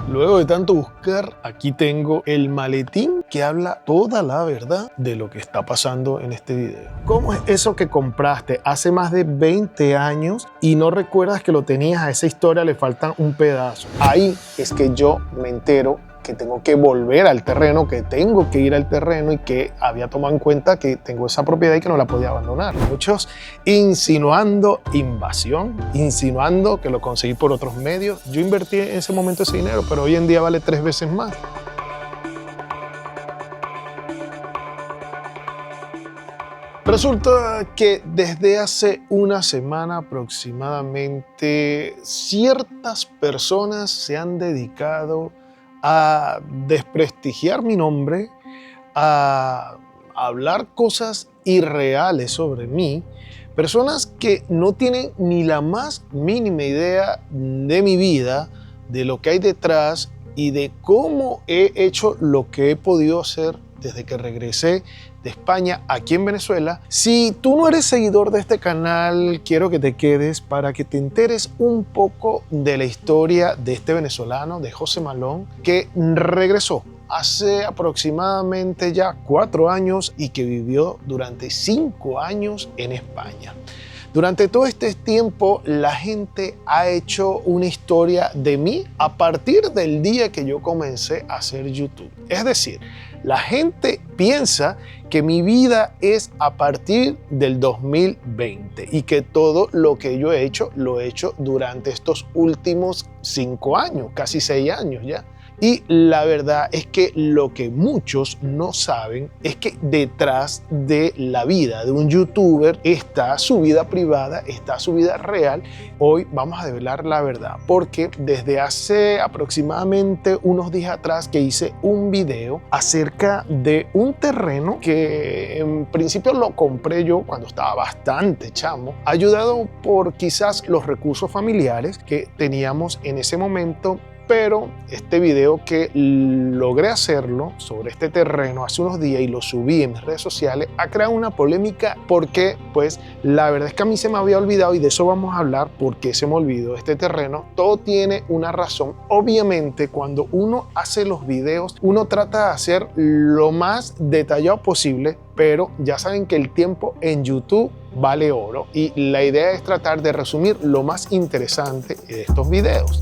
Luego de tanto buscar, aquí tengo el maletín que habla toda la verdad de lo que está pasando en este video. ¿Cómo es eso que compraste hace más de 20 años y no recuerdas que lo tenías? A esa historia le faltan un pedazo. Ahí es que yo me entero que tengo que volver al terreno, que tengo que ir al terreno y que había tomado en cuenta que tengo esa propiedad y que no la podía abandonar. Muchos insinuando invasión, insinuando que lo conseguí por otros medios. Yo invertí en ese momento ese dinero, pero hoy en día vale 3 veces más. Resulta que desde hace una semana aproximadamente ciertas personas se han dedicado a desprestigiar mi nombre, a hablar cosas irreales sobre mí, personas que no tienen ni la más mínima idea de mi vida, de lo que hay detrás y de cómo he hecho lo que he podido hacer desde que regresé de España aquí en Venezuela. Si tú no eres seguidor de este canal, quiero que te quedes para que te enteres un poco de la historia de este venezolano, de José Malón, que regresó hace aproximadamente ya 4 años y que vivió durante 5 años en España. Durante todo este tiempo, la gente ha hecho una historia de mí a partir del día que yo comencé a hacer YouTube. Es decir, la gente piensa que mi vida es a partir del 2020 y que todo lo que yo he hecho, lo he hecho durante estos últimos 5 años, casi 6 años ya. Y la verdad es que lo que muchos no saben es que detrás de la vida de un youtuber está su vida privada, está su vida real. Hoy vamos a develar la verdad, porque desde hace aproximadamente unos días atrás que hice un video acerca de un terreno que en principio lo compré yo cuando estaba bastante chamo, ayudado por quizás los recursos familiares que teníamos en ese momento. Pero este video que logré hacerlo sobre este terreno hace unos días y lo subí en mis redes sociales ha creado una polémica porque pues la verdad es que a mí se me había olvidado, y de eso vamos a hablar, por qué se me olvidó este terreno. Todo tiene una razón. Obviamente cuando uno hace los videos uno trata de hacer lo más detallado posible, pero ya saben que el tiempo en YouTube vale oro y la idea es tratar de resumir lo más interesante de estos videos.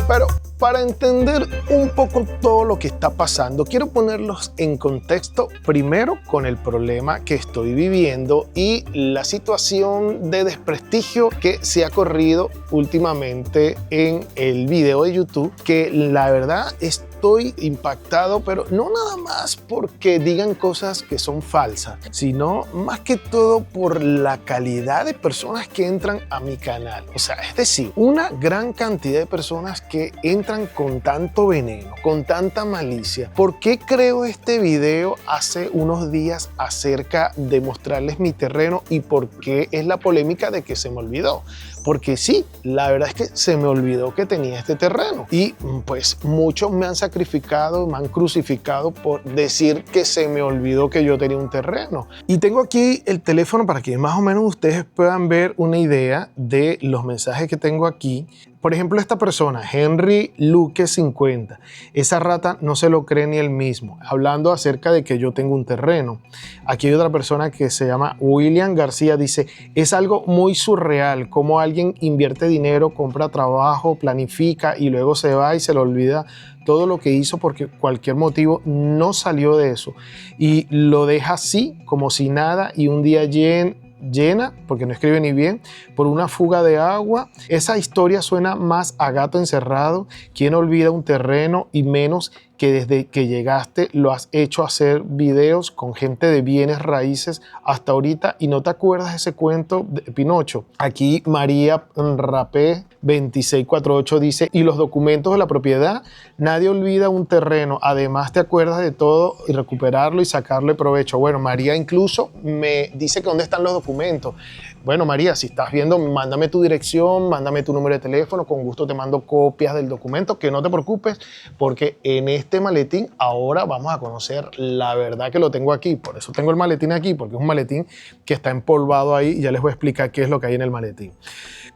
Pero para entender un poco todo lo que está pasando, quiero ponerlos en contexto primero con el problema que estoy viviendo y la situación de desprestigio que se ha corrido últimamente en el video de YouTube, que la verdad estoy impactado, pero no nada más porque digan cosas que son falsas, sino más que todo por la calidad de personas que entran a mi canal. O sea, es decir, una gran cantidad de personas que entran con tanto veneno, con tanta malicia. ¿Por qué creo este video hace unos días acerca de mostrarles mi terreno y por qué es la polémica de que se me olvidó? Porque sí, la verdad es que se me olvidó que tenía este terreno y pues muchos me han sacrificado, me han crucificado por decir que se me olvidó que yo tenía un terreno. Y tengo aquí el teléfono para que más o menos ustedes puedan ver una idea de los mensajes que tengo aquí. Por ejemplo, esta persona, Henry Luque 50, esa rata no se lo cree ni él mismo, hablando acerca de que yo tengo un terreno. Aquí hay otra persona que se llama William García, dice, es algo muy surreal, como alguien invierte dinero, compra trabajo, planifica y luego se va y se le olvida todo lo que hizo porque cualquier motivo no salió de eso y lo deja así como si nada y un día llena, porque no escribe ni bien, por una fuga de agua. Esa historia suena más a gato encerrado. ¿Quién olvida un terreno? Y menos que desde que llegaste lo has hecho hacer videos con gente de bienes raíces hasta ahorita y no te acuerdas de ese cuento de Pinocho. Aquí María Rapé 2648 dice, y los documentos de la propiedad, nadie olvida un terreno, además te acuerdas de todo y recuperarlo y sacarle provecho. Bueno, María incluso me dice que dónde están los documentos. Bueno, María, si estás viendo, mándame tu dirección, mándame tu número de teléfono, con gusto te mando copias del documento, que no te preocupes, porque en este maletín ahora vamos a conocer la verdad, que lo tengo aquí. Por eso tengo el maletín aquí, porque es un maletín que está empolvado ahí y ya les voy a explicar qué es lo que hay en el maletín.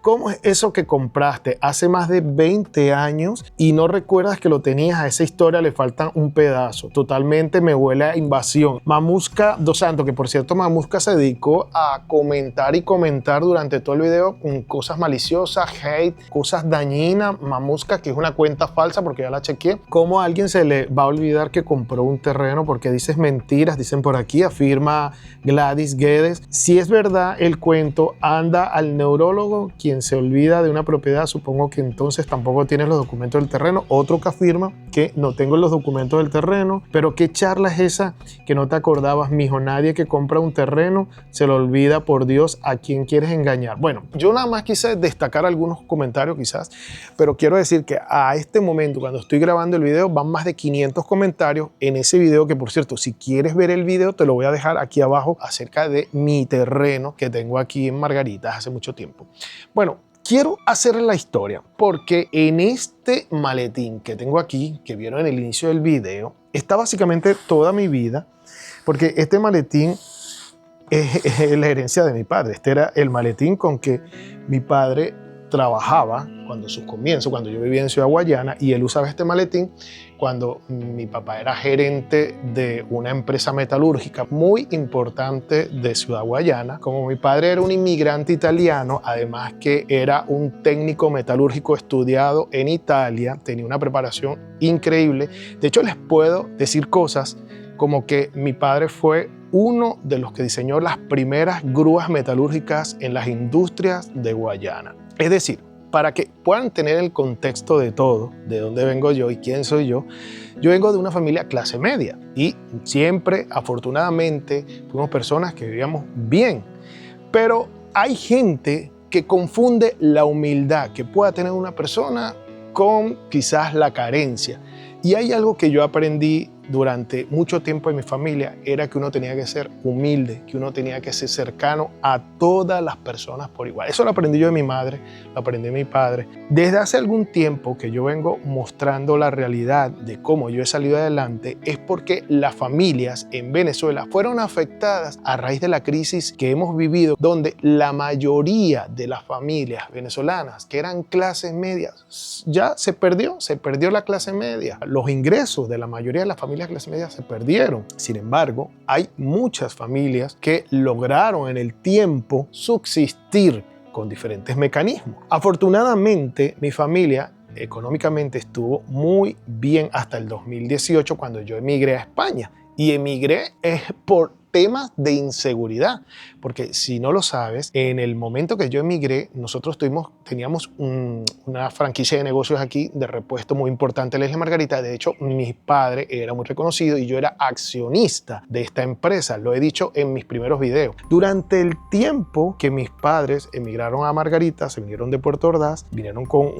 ¿cómo es eso que compraste hace más de 20 años y no recuerdas que lo tenías? A esa historia le faltan un pedazo. Totalmente me huele a invasión. Mamuska Dos Santos, que por cierto Mamuska se dedicó a comentar y comentar durante todo el video con cosas maliciosas, hate, cosas dañinas. Mamuska, que es una cuenta falsa porque ya la chequeé. ¿Cómo a alguien se le va a olvidar que compró un terreno? Porque dices mentiras, dicen por aquí, afirma Gladys Guedes. Si es verdad el cuento, anda al neurólogo. Quien se olvida de una propiedad, supongo que entonces tampoco tienes los documentos del terreno. Otro que afirma que no tengo los documentos del terreno. Pero ¿qué charla es esa que no te acordabas, mijo? Nadie que compra un terreno se lo olvida, por Dios, a quién quieres engañar. Bueno, yo nada más quise destacar algunos comentarios quizás, pero quiero decir que a este momento, cuando estoy grabando el video, van más de 500 comentarios en ese video, que por cierto, si quieres ver el video, te lo voy a dejar aquí abajo, acerca de mi terreno que tengo aquí en Margaritas hace mucho tiempo. Bueno, quiero hacer la historia porque en este maletín que tengo aquí, que vieron en el inicio del video, está básicamente toda mi vida, porque este maletín es la herencia de mi padre. Este era el maletín con que mi padre trabajaba cuando sus comienzos, cuando yo vivía en Ciudad Guayana, y él usaba este maletín cuando mi papá era gerente de una empresa metalúrgica muy importante de Ciudad Guayana. Como mi padre era un inmigrante italiano, además que era un técnico metalúrgico estudiado en Italia, tenía una preparación increíble. De hecho, les puedo decir cosas como que mi padre fue uno de los que diseñó las primeras grúas metalúrgicas en las industrias de Guayana. Es decir, para que puedan tener el contexto de todo, de dónde vengo yo y quién soy yo vengo de una familia clase media y siempre, afortunadamente, fuimos personas que vivíamos bien. Pero hay gente que confunde la humildad que pueda tener una persona con quizás la carencia. Y hay algo que yo aprendí durante mucho tiempo en mi familia, era que uno tenía que ser humilde, que uno tenía que ser cercano a todas las personas por igual. Eso lo aprendí yo de mi madre, lo aprendí de mi padre. Desde hace algún tiempo que yo vengo mostrando la realidad de cómo yo he salido adelante, es porque las familias en Venezuela fueron afectadas a raíz de la crisis que hemos vivido, donde la mayoría de las familias venezolanas que eran clases medias, ya se perdió la clase media. Los ingresos de la mayoría de las familias clase media se perdieron. Sin embargo, hay muchas familias que lograron en el tiempo subsistir con diferentes mecanismos. Afortunadamente, mi familia económicamente estuvo muy bien hasta el 2018, cuando yo emigré a España. Y emigré por temas de inseguridad, porque si no lo sabes, en el momento que yo emigré, nosotros teníamos una franquicia de negocios aquí de repuesto muy importante en la Isla Margarita. De hecho, mi padre era muy reconocido y yo era accionista de esta empresa. Lo he dicho en mis primeros videos. Durante el tiempo que mis padres emigraron a Margarita, se vinieron de Puerto Ordaz, vinieron con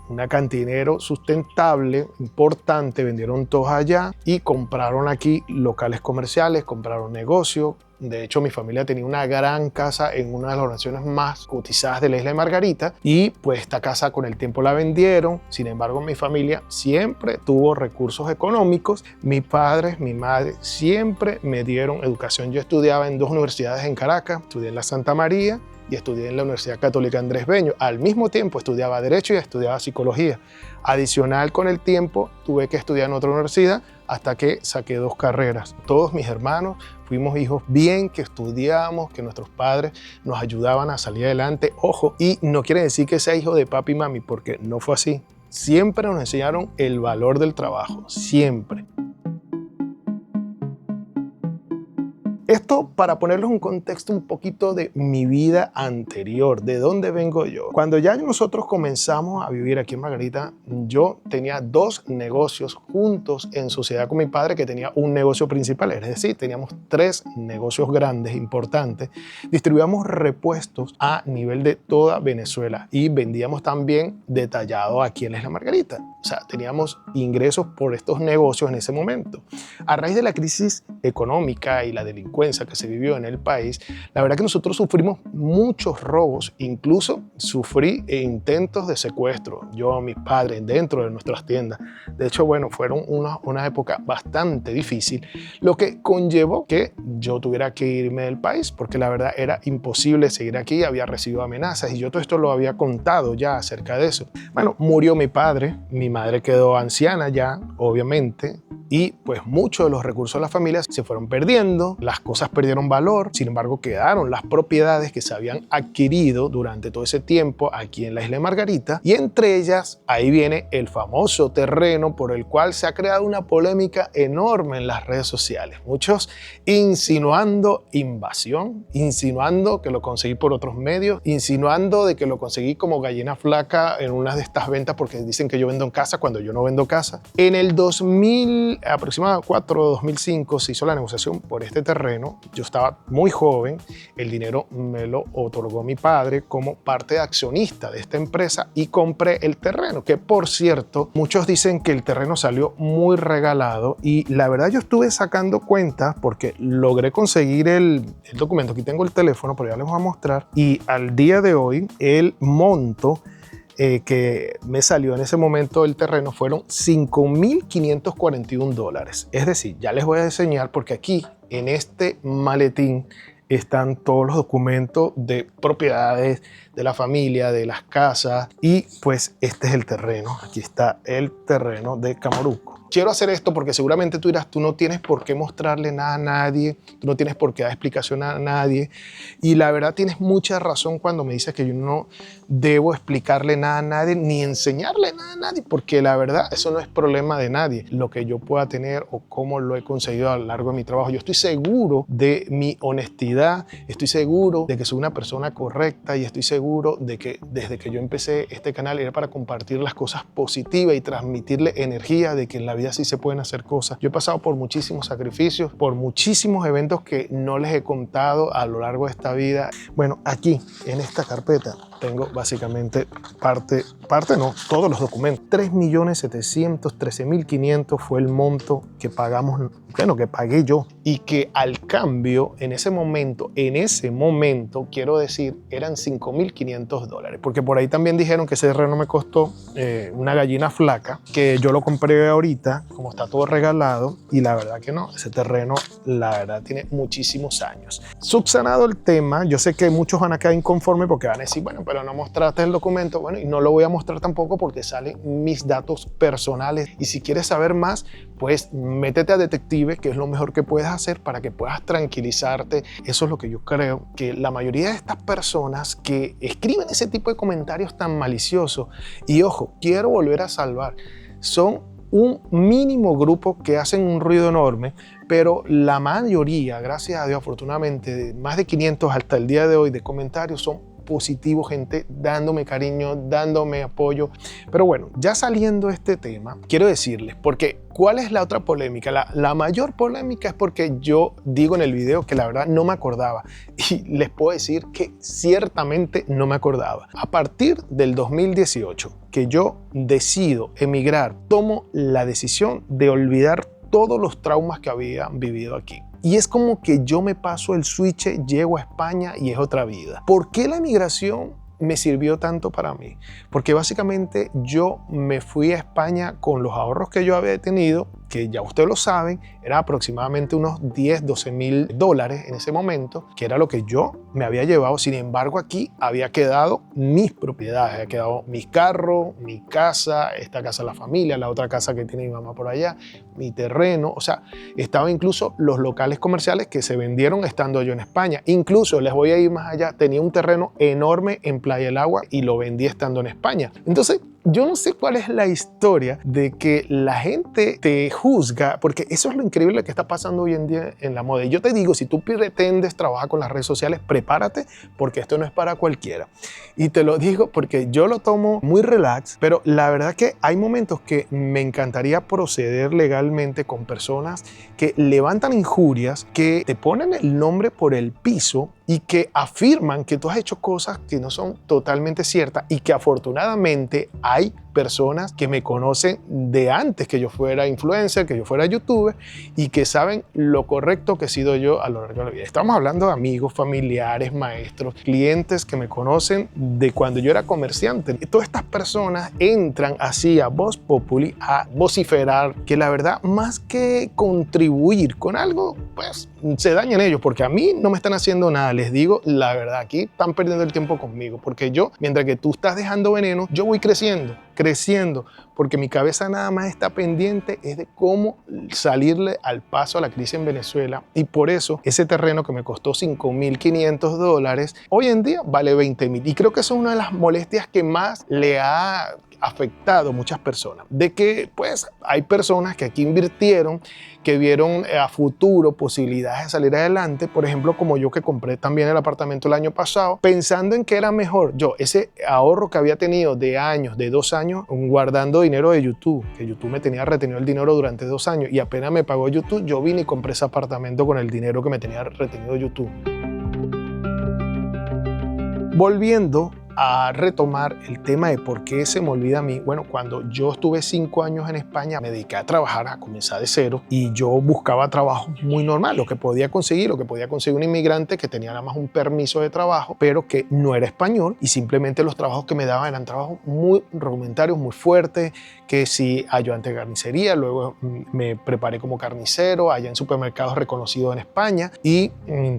una cantinero sustentable, importante, vendieron todos allá y compraron aquí locales comerciales, compraron negocios. De hecho, mi familia tenía una gran casa en una de las organizaciones más cotizadas de la Isla de Margarita y pues esta casa con el tiempo la vendieron. Sin embargo, mi familia siempre tuvo recursos económicos. Mis padres, mi madre siempre me dieron educación. Yo estudiaba en dos universidades en Caracas, estudié en la Santa María y estudié en la Universidad Católica Andrés Bello. Al mismo tiempo estudiaba Derecho y estudiaba Psicología. Adicional, con el tiempo tuve que estudiar en otra universidad hasta que saqué 2 carreras. Todos mis hermanos fuimos hijos bien, que estudiamos, que nuestros padres nos ayudaban a salir adelante. Ojo, y no quiere decir que sea hijo de papi y mami, porque no fue así. Siempre nos enseñaron el valor del trabajo, siempre. Esto para ponerles un contexto un poquito de mi vida anterior, de dónde vengo yo. Cuando ya nosotros comenzamos a vivir aquí en Margarita, yo tenía 2 negocios juntos en sociedad con mi padre, que tenía un negocio principal, es decir, teníamos 3 negocios grandes, importantes. Distribuíamos repuestos a nivel de toda Venezuela y vendíamos también detallado aquí en la Isla Margarita. O sea, teníamos ingresos por estos negocios en ese momento. A raíz de la crisis económica y la delincuencia delincuencia que se vivió en el país, la verdad que nosotros sufrimos muchos robos, incluso sufrí intentos de secuestro, yo, mis padres, dentro de nuestras tiendas. De hecho, bueno, fueron una época bastante difícil, lo que conllevó que yo tuviera que irme del país, porque la verdad era imposible seguir aquí, había recibido amenazas y yo todo esto lo había contado ya acerca de eso. Bueno, murió mi padre, mi madre quedó anciana ya, obviamente, y pues muchos de los recursos de la familia se fueron perdiendo, las cosas perdieron valor, sin embargo quedaron las propiedades que se habían adquirido durante todo ese tiempo aquí en la isla de Margarita, y entre ellas ahí viene el famoso terreno por el cual se ha creado una polémica enorme en las redes sociales. Muchos insinuando invasión, insinuando que lo conseguí por otros medios, insinuando de que lo conseguí como gallina flaca en una de estas ventas porque dicen que yo vendo en casa cuando yo no vendo casa. En el 2000, aproximadamente 2005, se hizo la negociación por este terreno. Yo estaba muy joven, el dinero me lo otorgó mi padre como parte de accionista de esta empresa y compré el terreno, que por cierto, muchos dicen que el terreno salió muy regalado y la verdad yo estuve sacando cuentas porque logré conseguir el documento. Aquí tengo el teléfono, pero ya les voy a mostrar, y al día de hoy el monto que me salió en ese momento del terreno fueron $5.541. Es decir, ya les voy a enseñar porque aquí en este maletín están todos los documentos de propiedades de la familia, de las casas, y pues este es el terreno. Aquí está el terreno de Camoruco. Quiero hacer esto porque seguramente tú dirás, tú no tienes por qué mostrarle nada a nadie, tú no tienes por qué dar explicación a nadie, y la verdad tienes mucha razón cuando me dices que yo no debo explicarle nada a nadie ni enseñarle nada a nadie, porque la verdad eso no es problema de nadie, lo que yo pueda tener o cómo lo he conseguido a lo largo de mi trabajo. Yo estoy seguro de mi honestidad, estoy seguro de que soy una persona correcta y estoy seguro de que desde que yo empecé este canal era para compartir las cosas positivas y transmitirle energía de que en la vida sí se pueden hacer cosas. Yo he pasado por muchísimos sacrificios, por muchísimos eventos que no les he contado a lo largo de esta vida. Bueno, aquí en esta carpeta tengo básicamente todos los documentos. 3.713.500 fue el monto que pagamos, bueno, que pagué yo, y que al cambio en ese momento, quiero decir, eran $5.500, porque por ahí también dijeron que ese terreno me costó una gallina flaca, que yo lo compré ahorita, como está todo regalado, y la verdad que no, ese terreno, la verdad, tiene muchísimos años. Subsanado el tema, yo sé que muchos van a quedar inconformes porque van a decir, bueno, pero no mostraste el documento. Bueno, y no lo voy a mostrar tampoco porque salen mis datos personales, y si quieres saber más, pues métete a Detective, que es lo mejor que puedes hacer para que puedas tranquilizarte. Eso es lo que yo creo, que la mayoría de estas personas que escriben ese tipo de comentarios tan maliciosos, y ojo, quiero volver a salvar, son un mínimo grupo que hacen un ruido enorme, pero la mayoría, gracias a Dios, afortunadamente, más de 500 hasta el día de hoy de comentarios son positivos, gente dándome cariño, dándome apoyo. Pero bueno, ya saliendo de este tema, quiero decirles, porque ¿cuál es la otra polémica? La mayor polémica es porque yo digo en el video que la verdad no me acordaba, y les puedo decir que ciertamente no me acordaba. A partir del 2018 que yo decido emigrar, tomo la decisión de olvidar todos los traumas que había vivido aquí. Y es como que yo me paso el switch, llego a España y es otra vida. ¿Por qué la migración me sirvió tanto para mí? Porque básicamente yo me fui a España con los ahorros que yo había tenido, que ya ustedes lo saben, era aproximadamente unos $10,000-$12,000 en ese momento, que era lo que yo me había llevado. Sin embargo, aquí había quedado mis propiedades, había quedado mi carro, mi casa, esta casa de la familia, la otra casa que tiene mi mamá por allá, mi terreno, o sea, estaban incluso los locales comerciales que se vendieron estando yo en España. Incluso les voy a ir más allá, tenía un terreno enorme en Playa del Agua y lo vendí estando en España. Entonces, yo no sé cuál es la historia de que la gente te juzga, porque eso es lo increíble que está pasando hoy en día en la moda. Y yo te digo, si tú pretendes trabajar con las redes sociales, prepárate, porque esto no es para cualquiera. Y te lo digo porque yo lo tomo muy relax, pero la verdad que hay momentos que me encantaría proceder legalmente con personas que levantan injurias, que te ponen el nombre por el piso y que afirman que tú has hecho cosas que no son totalmente ciertas, y que afortunadamente hay personas que me conocen de antes que yo fuera influencer, que yo fuera youtuber y que saben lo correcto que he sido yo a lo largo de la vida. Estamos hablando de amigos, familiares, maestros, clientes que me conocen de cuando yo era comerciante. Y todas estas personas entran así a Voz Populi a vociferar que la verdad, más que contribuir con algo, pues se dañan ellos, porque a mí no me están haciendo nada. Les digo la verdad, aquí están perdiendo el tiempo conmigo, porque yo, mientras que tú estás dejando veneno, yo voy creciendo, porque mi cabeza nada más está pendiente es de cómo salirle al paso a la crisis en Venezuela, y por eso ese terreno que me costó $5.500 hoy en día vale $20.000, y creo que eso es una de las molestias que más le ha afectado a muchas personas, de que pues hay personas que aquí invirtieron, que vieron a futuro posibilidades de salir adelante, por ejemplo como yo, que compré también el apartamento el año pasado pensando en que era mejor yo ese ahorro que había tenido de años, de 2 años guardando dinero de YouTube, que YouTube me tenía retenido el dinero durante 2 años y apenas me pagó YouTube, yo vine y compré ese apartamento con el dinero que me tenía retenido YouTube. Volviendo a retomar el tema de por qué se me olvida a mí. Bueno, cuando yo estuve 5 años en España, me dediqué a trabajar, a comenzar de cero, y yo buscaba trabajo muy normal, lo que podía conseguir un inmigrante que tenía nada más un permiso de trabajo, pero que no era español, y simplemente los trabajos que me daban eran trabajos muy rudimentarios, muy fuertes, que si ayudante de carnicería, luego me preparé como carnicero allá en supermercados reconocidos en España, y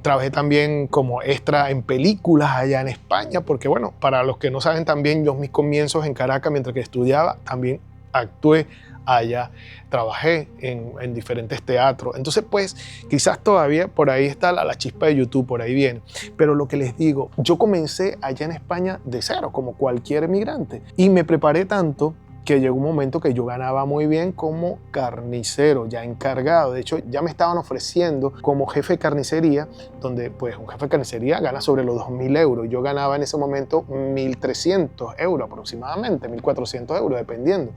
trabajé también como extra en películas allá en España, porque bueno, para los que no saben también, yo mis comienzos en Caracas mientras que estudiaba, también actué allá, trabajé en diferentes teatros. Entonces pues quizás todavía por ahí está la chispa de YouTube, por ahí viene. Pero lo que les digo, yo comencé allá en España de cero, como cualquier emigrante, y me preparé tanto que llegó un momento que yo ganaba muy bien como carnicero, ya encargado. De hecho, ya me estaban ofreciendo como jefe de carnicería, donde pues un jefe de carnicería gana sobre los 2.000 euros. Yo ganaba en ese momento 1.300 euros aproximadamente, 1.400 euros, dependiendo.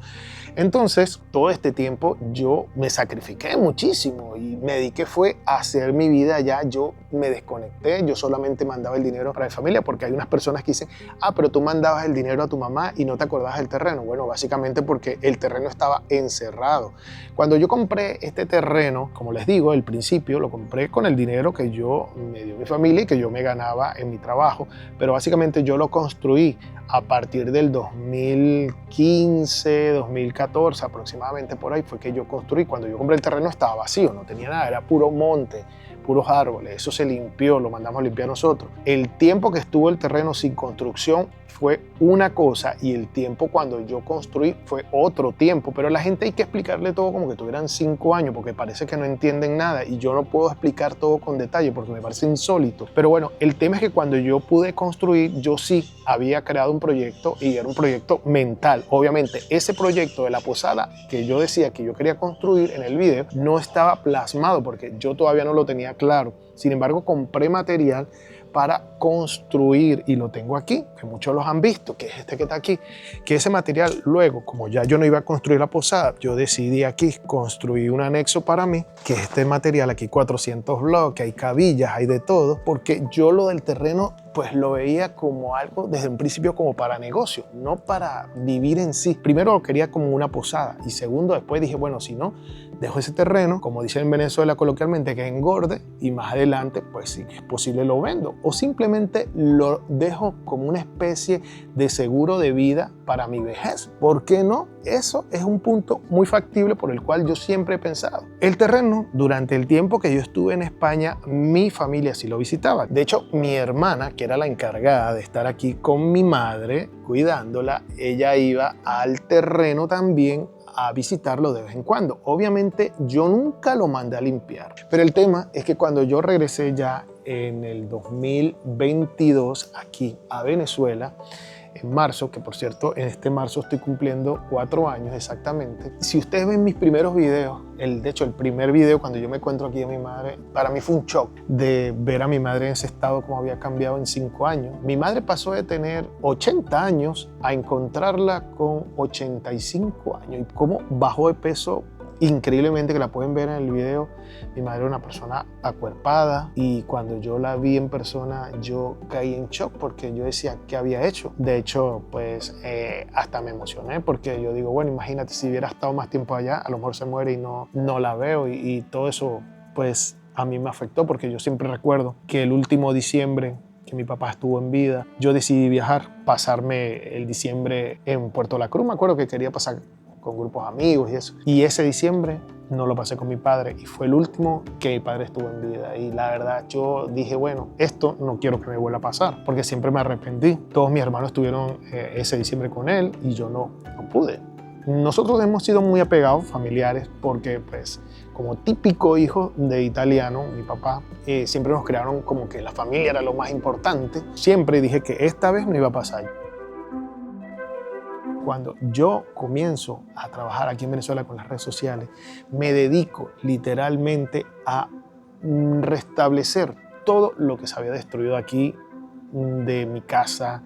Entonces, todo este tiempo yo me sacrifiqué muchísimo y me dediqué fue a hacer mi vida allá. Yo me desconecté, yo solamente mandaba el dinero para mi familia, porque hay unas personas que dicen, pero tú mandabas el dinero a tu mamá y no te acordabas del terreno. Bueno, básicamente porque el terreno estaba encerrado. Cuando yo compré este terreno, como les digo, al principio lo compré con el dinero que yo me dio mi familia y que yo me ganaba en mi trabajo, pero básicamente yo lo construí a partir del 2015, 2014 aproximadamente, por ahí fue que yo construí. Cuando yo compré el terreno estaba vacío, no tenía nada, era puro monte, puros árboles. Eso se limpió, lo mandamos a limpiar nosotros. El tiempo que estuvo el terreno sin construcción fue una cosa, y el tiempo cuando yo construí fue otro tiempo, pero a la gente hay que explicarle todo como que tuvieran 5 años, porque parece que no entienden nada, y yo no puedo explicar todo con detalle porque me parece insólito. Pero bueno, el tema es que cuando yo pude construir, yo sí había creado un proyecto, y era un proyecto mental. Obviamente ese proyecto de la posada que yo decía que yo quería construir en el video no estaba plasmado porque yo todavía no lo tenía claro. Sin embargo, compré material para construir, y lo tengo aquí, que muchos los han visto, que es este que está aquí, que ese material luego, como ya yo no iba a construir la posada, yo decidí aquí construir un anexo para mí, que es este material aquí, 400 bloques, hay cabillas, hay de todo, porque yo lo del terreno pues lo veía como algo desde un principio como para negocio, no para vivir en sí. Primero lo quería como una posada, y segundo, después dije, bueno, si no, dejo ese terreno, como dicen en Venezuela coloquialmente, que engorde, y más adelante, pues si es posible lo vendo, o simplemente lo dejo como una especie de seguro de vida para mi vejez. ¿Por qué no? Eso es un punto muy factible por el cual yo siempre he pensado. El terreno, durante el tiempo que yo estuve en España, mi familia sí lo visitaba. De hecho, mi hermana, que era la encargada de estar aquí con mi madre, cuidándola, ella iba al terreno también a visitarlo de vez en cuando. Obviamente yo nunca lo mandé a limpiar, pero el tema es que cuando yo regresé ya en el 2022 aquí a Venezuela, en marzo, que por cierto en este marzo estoy cumpliendo 4 años exactamente. Si ustedes ven mis primeros videos, de hecho el primer video cuando yo me encuentro aquí a mi madre, para mí fue un shock de ver a mi madre en ese estado, como había cambiado en 5 años. Mi madre pasó de tener 80 años a encontrarla con 85 años, y cómo bajó de peso increíblemente, que la pueden ver en el video, mi madre era una persona acuerpada y cuando yo la vi en persona yo caí en shock porque yo decía, ¿qué había hecho? De hecho, pues hasta me emocioné porque yo digo, bueno, imagínate si hubiera estado más tiempo allá, a lo mejor se muere y no la veo y todo eso pues a mí me afectó porque yo siempre recuerdo que el último diciembre que mi papá estuvo en vida, yo decidí viajar, pasarme el diciembre en Puerto La Cruz. Me acuerdo que quería pasar con grupos amigos y eso. Y ese diciembre no lo pasé con mi padre y fue el último que mi padre estuvo en vida. Y la verdad yo dije, bueno, esto no quiero que me vuelva a pasar porque siempre me arrepentí. Todos mis hermanos estuvieron ese diciembre con él y yo no pude. Nosotros hemos sido muy apegados, familiares, porque pues como típico hijo de italiano, mi papá, siempre nos crearon como que la familia era lo más importante. Siempre dije que esta vez no iba a pasar. Cuando yo comienzo a trabajar aquí en Venezuela con las redes sociales, me dedico literalmente a restablecer todo lo que se había destruido aquí de mi casa,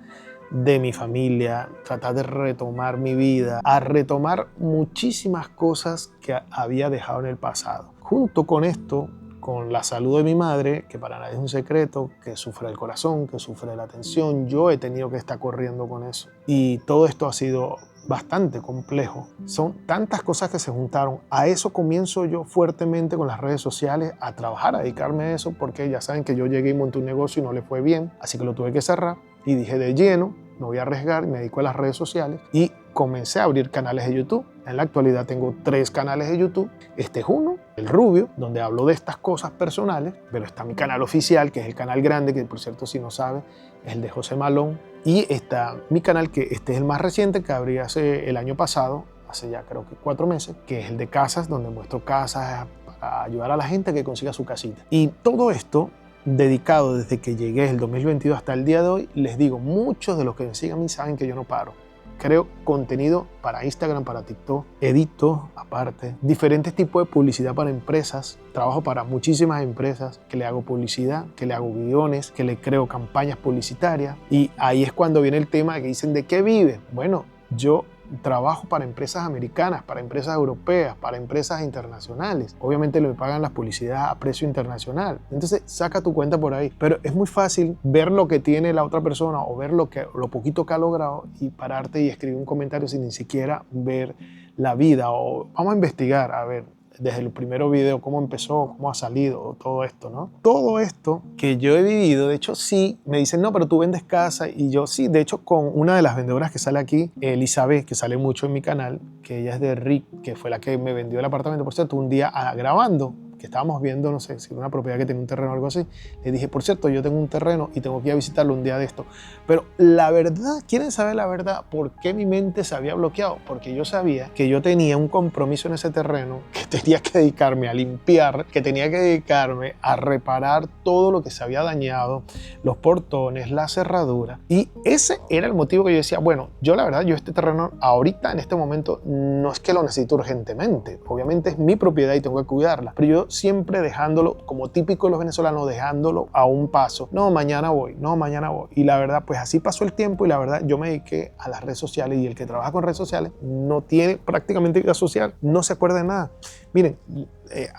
de mi familia, tratar de retomar mi vida, a retomar muchísimas cosas que había dejado en el pasado. Junto con esto, con la salud de mi madre, que para nadie es un secreto, que sufre el corazón, que sufre la tensión, yo he tenido que estar corriendo con eso. Y todo esto ha sido bastante complejo. Son tantas cosas que se juntaron. A eso comienzo yo fuertemente con las redes sociales, a trabajar, a dedicarme a eso, porque ya saben que yo llegué y monté un negocio y no le fue bien, así que lo tuve que cerrar y dije de lleno, me voy a arriesgar, me dedico a las redes sociales y comencé a abrir canales de YouTube. En la actualidad tengo 3 canales de YouTube. Este es uno, El Rubio, donde hablo de estas cosas personales, pero está mi canal oficial, que es el canal grande, que por cierto, si no sabe, es el de José Malón. Y está mi canal, que este es el más reciente, que abrí hace el año pasado, hace ya creo que 4 meses, que es el de casas, donde muestro casas para ayudar a la gente a que consiga su casita. Y todo esto dedicado desde que llegué el 2022 hasta el día de hoy, les digo, muchos de los que me siguen a mí saben que yo no paro. Creo contenido para Instagram, para TikTok, edito aparte, diferentes tipos de publicidad para empresas, trabajo para muchísimas empresas que le hago publicidad, que le hago guiones, que le creo campañas publicitarias y ahí es cuando viene el tema que dicen ¿de qué vives? Bueno, yo trabajo para empresas americanas, para empresas europeas, para empresas internacionales. Obviamente le pagan las publicidades a precio internacional. Entonces saca tu cuenta por ahí. Pero es muy fácil ver lo que tiene la otra persona o ver lo poquito que ha logrado y pararte y escribir un comentario sin ni siquiera ver la vida o vamos a investigar, a ver, desde el primer video, cómo empezó, cómo ha salido, todo esto, ¿no? Todo esto que yo he vivido, de hecho sí, me dicen, no, pero tú vendes casa y yo sí, de hecho con una de las vendedoras que sale aquí, Elizabeth, que sale mucho en mi canal, que ella es de Rick, que fue la que me vendió el apartamento, por cierto, un día grabando, que estábamos viendo, no sé, si una propiedad que tenía un terreno o algo así, le dije, por cierto, yo tengo un terreno y tengo que ir a visitarlo un día de esto. Pero la verdad, ¿quieren saber la verdad? ¿Por qué mi mente se había bloqueado? Porque yo sabía que yo tenía un compromiso en ese terreno, que tenía que dedicarme a limpiar, que tenía que dedicarme a reparar todo lo que se había dañado, los portones, la cerradura. Y ese era el motivo que yo decía, bueno, yo la verdad, yo este terreno ahorita, en este momento, no es que lo necesito urgentemente. Obviamente es mi propiedad y tengo que cuidarla. Pero yo siempre dejándolo, como típico de los venezolanos, dejándolo a un paso. No, mañana voy, no, mañana voy. Y la verdad, pues así pasó el tiempo y la verdad, yo me dediqué a las redes sociales y el que trabaja con redes sociales no tiene prácticamente vida social, no se acuerda de nada. Miren,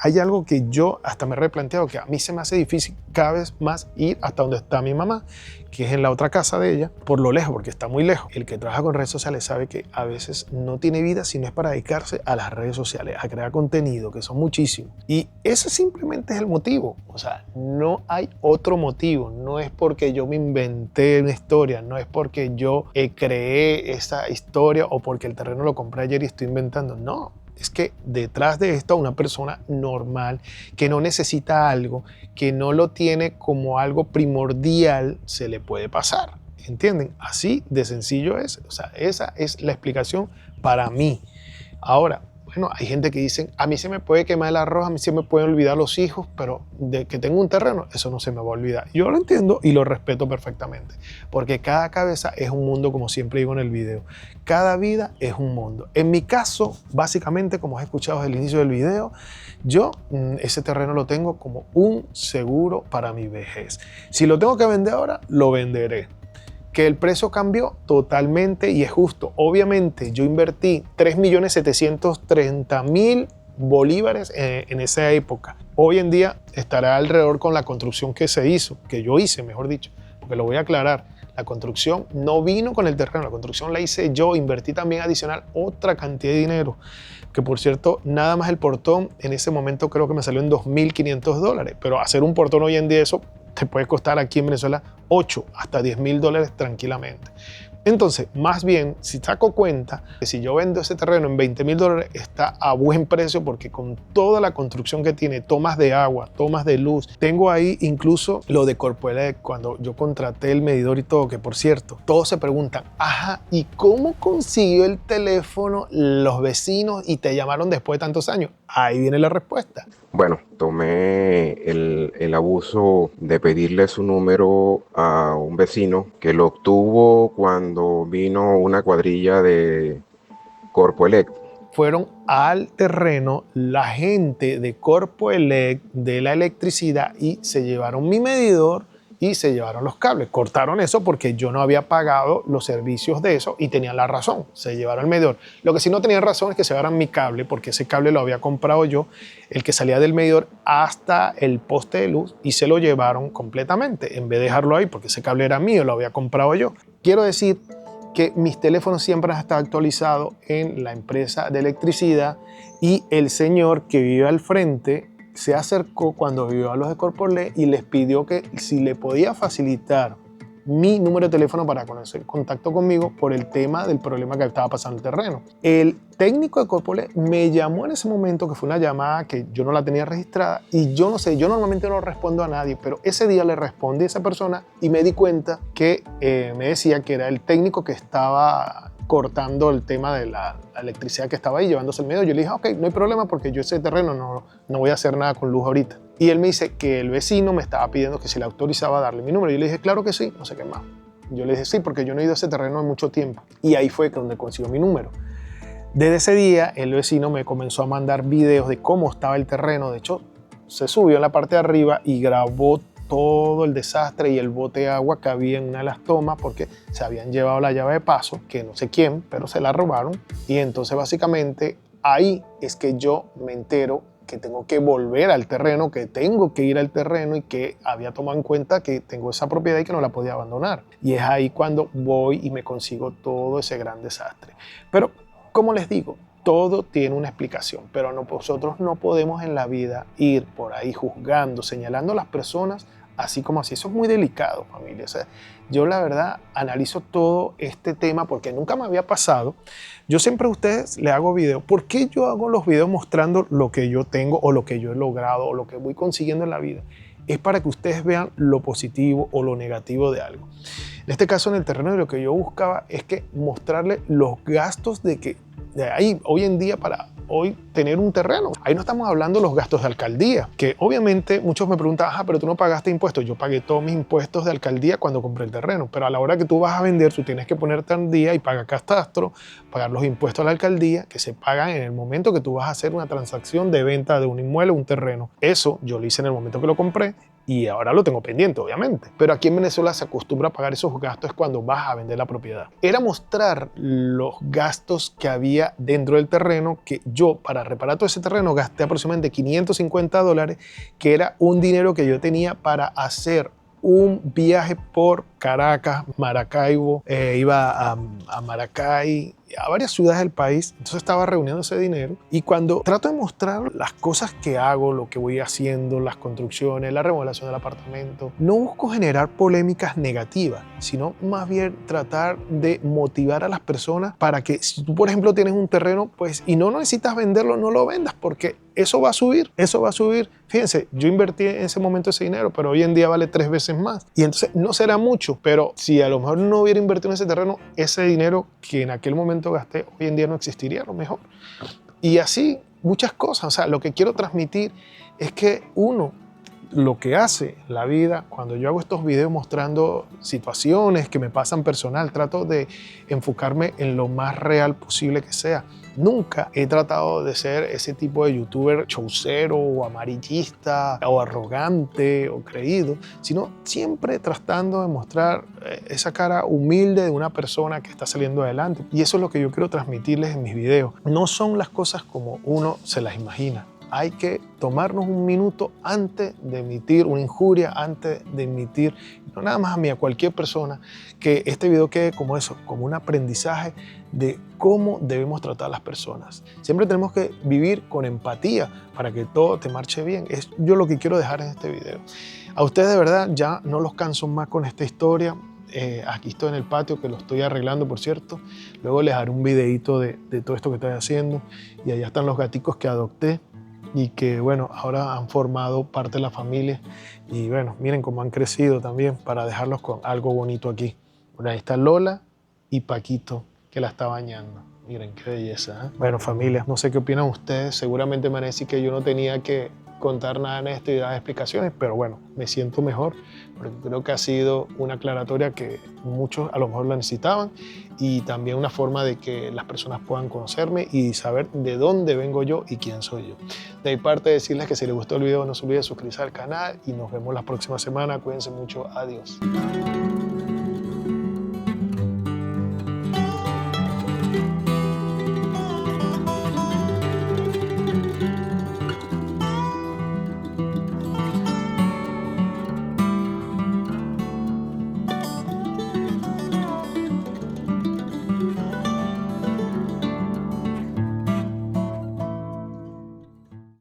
hay algo que yo hasta me he replanteado, que a mí se me hace difícil cada vez más ir hasta donde está mi mamá, que es en la otra casa de ella, por lo lejos, porque está muy lejos. El que trabaja con redes sociales sabe que a veces no tiene vida si no es para dedicarse a las redes sociales, a crear contenido, que son muchísimos. Y ese simplemente es el motivo. O sea, no hay otro motivo. No es porque yo me inventé una historia, no es porque yo creé esa historia o porque el terreno lo compré ayer y estoy inventando. No. Es que detrás de esto una persona normal que no necesita algo, que no lo tiene como algo primordial, se le puede pasar. ¿Entienden? Así de sencillo es. O sea, esa es la explicación para mí. Ahora, bueno, hay gente que dicen, a mí se me puede quemar el arroz, a mí se me pueden olvidar los hijos, pero de que tengo un terreno, eso no se me va a olvidar. Yo lo entiendo y lo respeto perfectamente, porque cada cabeza es un mundo, como siempre digo en el video. Cada vida es un mundo. En mi caso, básicamente, como has escuchado desde el inicio del video, yo ese terreno lo tengo como un seguro para mi vejez. Si lo tengo que vender ahora, lo venderé. Que el precio cambió totalmente y es justo. Obviamente yo invertí 3.730.000 bolívares en esa época. Hoy en día estará alrededor con la construcción que se hizo, que yo hice, mejor dicho, porque lo voy a aclarar. La construcción no vino con el terreno, la construcción la hice yo, invertí también adicional otra cantidad de dinero, que por cierto, nada más el portón en ese momento creo que me salió en $2.500, pero hacer un portón hoy en día eso te puede costar aquí en Venezuela 8 hasta $10.000 tranquilamente. Entonces, más bien, si saco cuenta que si yo vendo ese terreno en $20.000 está a buen precio porque con toda la construcción que tiene, tomas de agua, tomas de luz, tengo ahí incluso lo de Corpoelec, cuando yo contraté el medidor y todo, que por cierto, todos se preguntan, ajá, ¿y cómo consiguió el teléfono los vecinos y te llamaron después de tantos años? Ahí viene la respuesta. Bueno, tomé el abuso de pedirle su número a un vecino que lo obtuvo cuando vino una cuadrilla de Corpoelec. Fueron al terreno la gente de Corpoelec, de la electricidad, y se llevaron mi medidor y se llevaron los cables. Cortaron eso porque yo no había pagado los servicios de eso y tenían la razón. Se llevaron el medidor. Lo que sí no tenían razón es que se llevaran mi cable, porque ese cable lo había comprado yo, el que salía del medidor hasta el poste de luz, y se lo llevaron completamente en vez de dejarlo ahí porque ese cable era mío, lo había comprado yo. Quiero decir que mis teléfonos siempre han estado actualizados en la empresa de electricidad, y el señor que vive al frente se acercó cuando vio a los de Corpoelec y les pidió que si le podía facilitar mi número de teléfono para ponerse en contacto conmigo por el tema del problema que estaba pasando en el terreno. El técnico de Corpoelec me llamó en ese momento, que fue una llamada que yo no la tenía registrada, y yo no sé, yo normalmente no respondo a nadie, pero ese día le respondí a esa persona y me di cuenta que me decía que era el técnico que estaba cortando el tema de la electricidad que estaba ahí, llevándose el medio. Yo le dije, ok, no hay problema porque yo ese terreno no voy a hacer nada con luz ahorita. Y él me dice que el vecino me estaba pidiendo que si le autorizaba a darle mi número. Yo le dije, claro que sí, no sé qué más. Yo le dije, sí, porque yo no he ido a ese terreno en mucho tiempo. Y ahí fue donde consiguió mi número. Desde ese día, el vecino me comenzó a mandar videos de cómo estaba el terreno. De hecho, se subió en la parte de arriba y grabó todo el desastre y el bote de agua que había en una de las tomas, porque se habían llevado la llave de paso, que no sé quién, pero se la robaron. Y entonces básicamente ahí es que yo me entero que tengo que volver al terreno, que tengo que ir al terreno, y que había tomado en cuenta que tengo esa propiedad y que no la podía abandonar. Y es ahí cuando voy y me consigo todo ese gran desastre. Pero, como les digo, todo tiene una explicación, pero nosotros no podemos en la vida ir por ahí juzgando, señalando a las personas así como así. Eso es muy delicado, familia. O sea, yo la verdad analizo todo este tema porque nunca me había pasado. Yo siempre a ustedes les hago videos. ¿Por qué yo hago los videos mostrando lo que yo tengo o lo que yo he logrado o lo que voy consiguiendo en la vida? Es para que ustedes vean lo positivo o lo negativo de algo. En este caso, en el terreno, lo que yo buscaba es que mostrarle los gastos de ahí hoy en día para hoy tener un terreno. Ahí no estamos hablando de los gastos de alcaldía, que obviamente muchos me preguntan, ajá, pero tú no pagaste impuestos. Yo pagué todos mis impuestos de alcaldía cuando compré el terreno, pero a la hora que tú vas a vender, tú tienes que ponerte al día y pagar catastro, pagar los impuestos a la alcaldía, que se pagan en el momento que tú vas a hacer una transacción de venta de un inmueble o un terreno. Eso yo lo hice en el momento que lo compré y ahora lo tengo pendiente, obviamente. Pero aquí en Venezuela se acostumbra a pagar esos gastos cuando vas a vender la propiedad. Era mostrar los gastos que había dentro del terreno, que yo para reparar todo ese terreno gasté aproximadamente $550, que era un dinero que yo tenía para hacer un viaje por Caracas, Maracaibo, iba a Maracay, a varias ciudades del país. Entonces estaba reuniendo ese dinero, y cuando trato de mostrar las cosas que hago, lo que voy haciendo, las construcciones, la remodelación del apartamento, no busco generar polémicas negativas, sino más bien tratar de motivar a las personas para que si tú, por ejemplo, tienes un terreno, pues, y no necesitas venderlo, no lo vendas, porque eso va a subir, eso va a subir. Fíjense, yo invertí en ese momento ese dinero, pero hoy en día vale 3 veces más. Y entonces no será mucho, pero si a lo mejor no hubiera invertido en ese terreno, ese dinero que en aquel momento gasté, hoy en día no existiría a lo mejor. Y así muchas cosas. O sea, lo que quiero transmitir es que uno lo que hace la vida, cuando yo hago estos videos mostrando situaciones que me pasan personal, trato de enfocarme en lo más real posible que sea. Nunca he tratado de ser ese tipo de youtuber chaucero o amarillista o arrogante o creído, sino siempre tratando de mostrar esa cara humilde de una persona que está saliendo adelante. Y eso es lo que yo quiero transmitirles en mis videos. No son las cosas como uno se las imagina. Hay que tomarnos un minuto antes de emitir una injuria, antes de emitir, no nada más a mí, a cualquier persona, que este video quede como eso, como un aprendizaje de cómo debemos tratar a las personas. Siempre tenemos que vivir con empatía para que todo te marche bien. Es yo lo que quiero dejar en este video. A ustedes de verdad ya no los canso más con esta historia. Aquí estoy en el patio, que lo estoy arreglando, por cierto. Luego les haré un videito de todo esto que estoy haciendo. Y allá están los gaticos que adopté y que, bueno, ahora han formado parte de la familia. Y bueno, miren cómo han crecido también para dejarlos con algo bonito aquí. Bueno, ahí está Lola y Paquito, que la está bañando. Miren qué belleza, ¿eh? Bueno, familia, no sé qué opinan ustedes. Seguramente me van a decir que yo no tenía que contar nada en esto y dar explicaciones, pero bueno, me siento mejor porque creo que ha sido una aclaratoria que muchos a lo mejor la necesitaban y también una forma de que las personas puedan conocerme y saber de dónde vengo yo y quién soy yo. De mi parte, decirles que si les gustó el video no se olviden de suscribirse al canal y nos vemos la próxima semana. Cuídense mucho. Adiós.